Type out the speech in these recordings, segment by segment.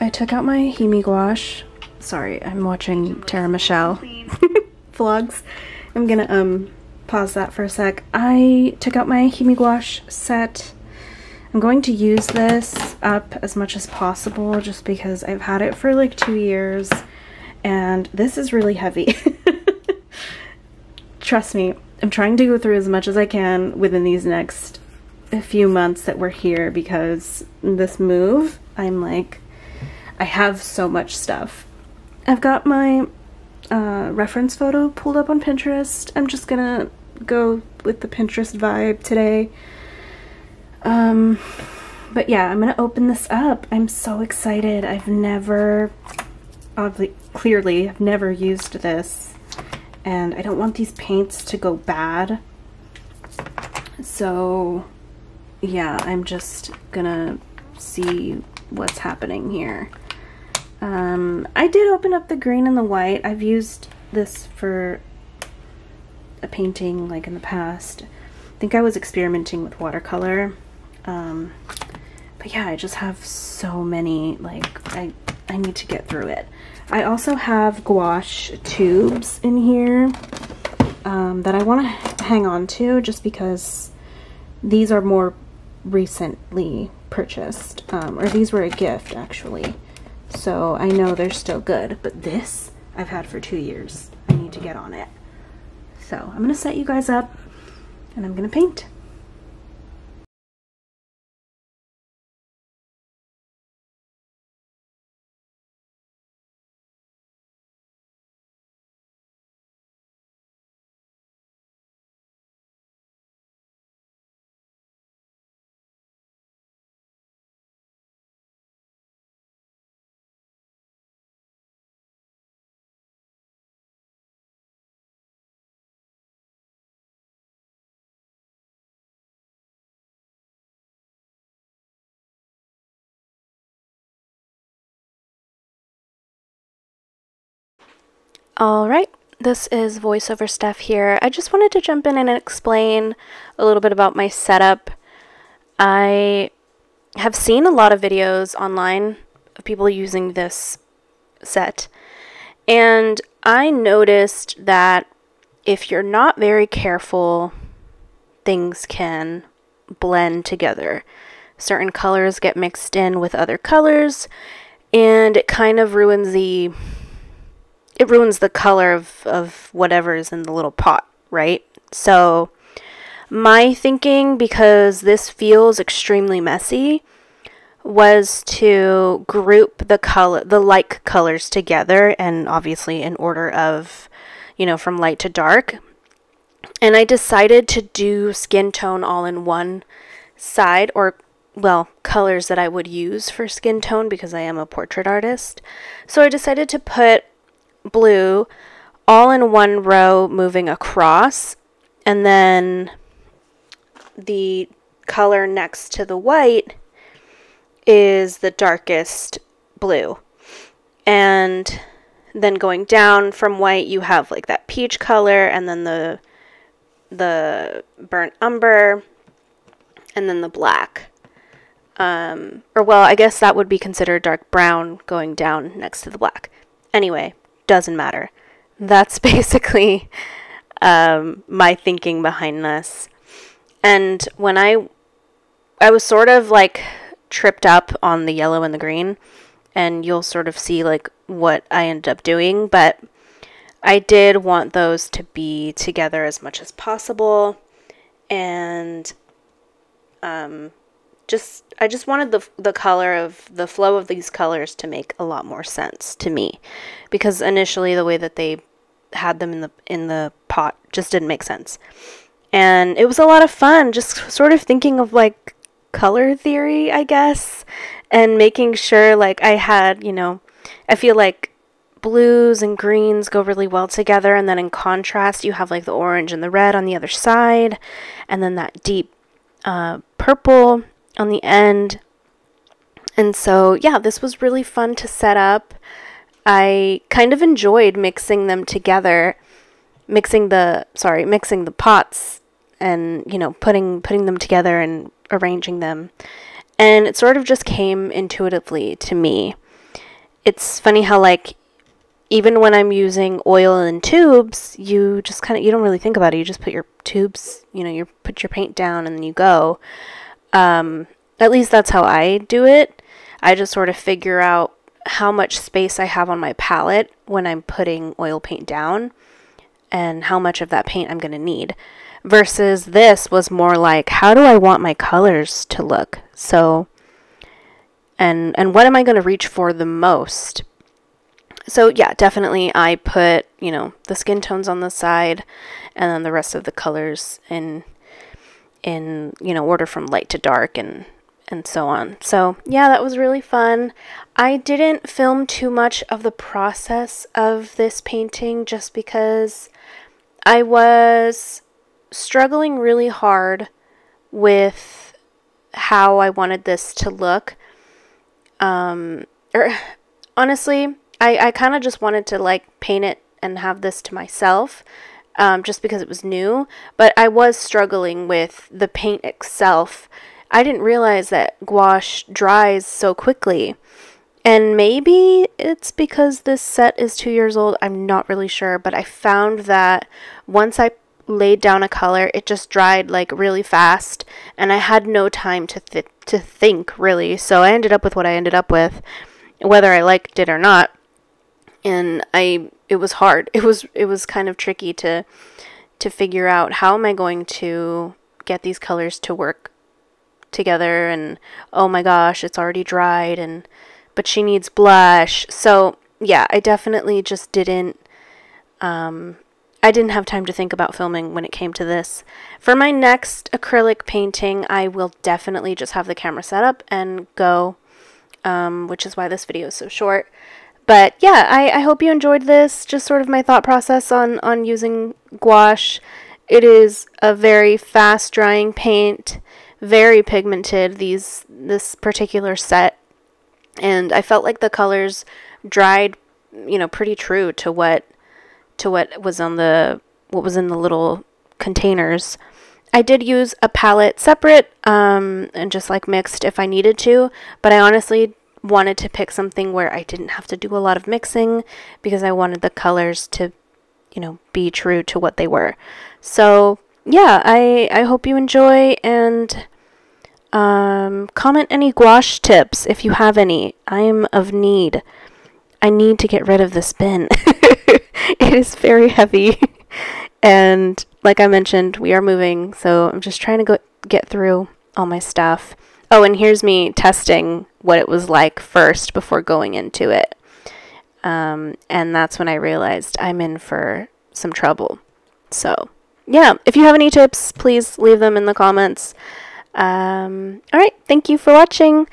I took out my Himi gouache. Sorry, I'm watching Tara Michelle vlogs. I'm gonna pause that for a sec. I took out my Himi gouache set. I'm going to use this up as much as possible just because I've had it for like 2 years and this is really heavy. Trust me, I'm trying to go through as much as I can within these next few months that we're here because this move, I'm like, I have so much stuff. I've got my reference photo pulled up on Pinterest. I'm just gonna go with the Pinterest vibe today. But yeah, I'm gonna open this up. I'm so excited. I've never, clearly, I've never used this, and I don't want these paints to go bad. So yeah, I'm just gonna see what's happening here. I did open up the green and the white. I've used this for a painting like in the past. I think I was experimenting with watercolor. But yeah, I just have so many, like, I need to get through it. I also have gouache tubes in here that I want to hang on to just because these are more recently purchased, or these were a gift actually. So I know they're still good, but this I've had for 2 years. I need to get on it. So I'm gonna set you guys up and I'm gonna paint. Alright, this is voiceover Steph here. I just wanted to jump in and explain a little bit about my setup. I have seen a lot of videos online of people using this set, and I noticed that if you're not very careful, things can blend together. Certain colors get mixed in with other colors, and it kind of ruins the color of whatever is in the little pot, right? So my thinking, because this feels extremely messy, was to group the like colors together, and obviously in order of, you know, from light to dark. And I decided to do skin tone all in one side, or well, colors that I would use for skin tone because I am a portrait artist. So I decided to put blue all in one row moving across, and then the color next to the white is the darkest blue, and then going down from white you have like that peach color, and then the burnt umber, and then the black, or well, I guess that would be considered dark brown going down next to the black. Anyway, doesn't matter. That's basically my thinking behind this. And when I was sort of like tripped up on the yellow and the green, and you'll sort of see like what I ended up doing, but I did want those to be together as much as possible, and I just wanted the color of the flow of these colors to make a lot more sense to me, because initially the way that they had them in the pot just didn't make sense. And it was a lot of fun just sort of thinking of like color theory, I guess, and making sure like I had, you know, I feel like blues and greens go really well together, and then in contrast you have like the orange and the red on the other side, and then that deep purple on the end. And so yeah, this was really fun to set up. I kind of enjoyed mixing them together, mixing the pots, and, you know, putting them together and arranging them. And it sort of just came intuitively to me. it's funny how, like, even when I'm using oil and tubes, you just kind of, you don't really think about it. You just put your tubes, you know, you put your paint down and then you go. At least that's how I do it. I just sort of figure out how much space I have on my palette when I'm putting oil paint down and how much of that paint I'm going to need. Versus this was more like, how do I want my colors to look? So, and what am I going to reach for the most? So yeah, definitely I put, you know, the skin tones on the side and then the rest of the colors in you know, order from light to dark and so on. So yeah, that was really fun. I didn't film too much of the process of this painting just because I was struggling really hard with how I wanted this to look. Honestly, I kind of just wanted to like paint it and have this to myself, just because it was new, but I was struggling with the paint itself. I didn't realize that gouache dries so quickly. And maybe it's because this set is 2 years old. I'm not really sure, but I found that once I laid down a color, it just dried like really fast, and I had no time to think really. So I ended up with what I ended up with, whether I liked it or not. And it was hard. It was kind of tricky to figure out, how am I going to get these colors to work together, and oh my gosh, it's already dried, and but she needs blush. So yeah, I definitely just didn't I didn't have time to think about filming when it came to this. For my next acrylic painting, I will definitely just have the camera set up and go, which is why this video is so short. But yeah, I hope you enjoyed this, just sort of my thought process on using gouache. It is a very fast drying paint, very pigmented, this particular set, and I felt like the colors dried, you know, pretty true to what was on what was in the little containers. I did use a palette separate, and just like mixed if I needed to, but I honestly wanted to pick something where I didn't have to do a lot of mixing because I wanted the colors to, you know, be true to what they were. So yeah, I hope you enjoy, and comment any gouache tips if you have any. I am of need. I need to get rid of this bin. It is very heavy. And like I mentioned, we are moving, so I'm just trying to get through all my stuff. Oh, and here's me testing what it was like first before going into it. And that's when I realized I'm in for some trouble. So yeah, if you have any tips, please leave them in the comments. Alright, thank you for watching.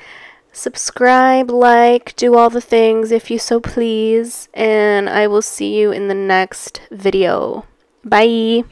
Subscribe, like, do all the things if you so please, and I will see you in the next video. Bye!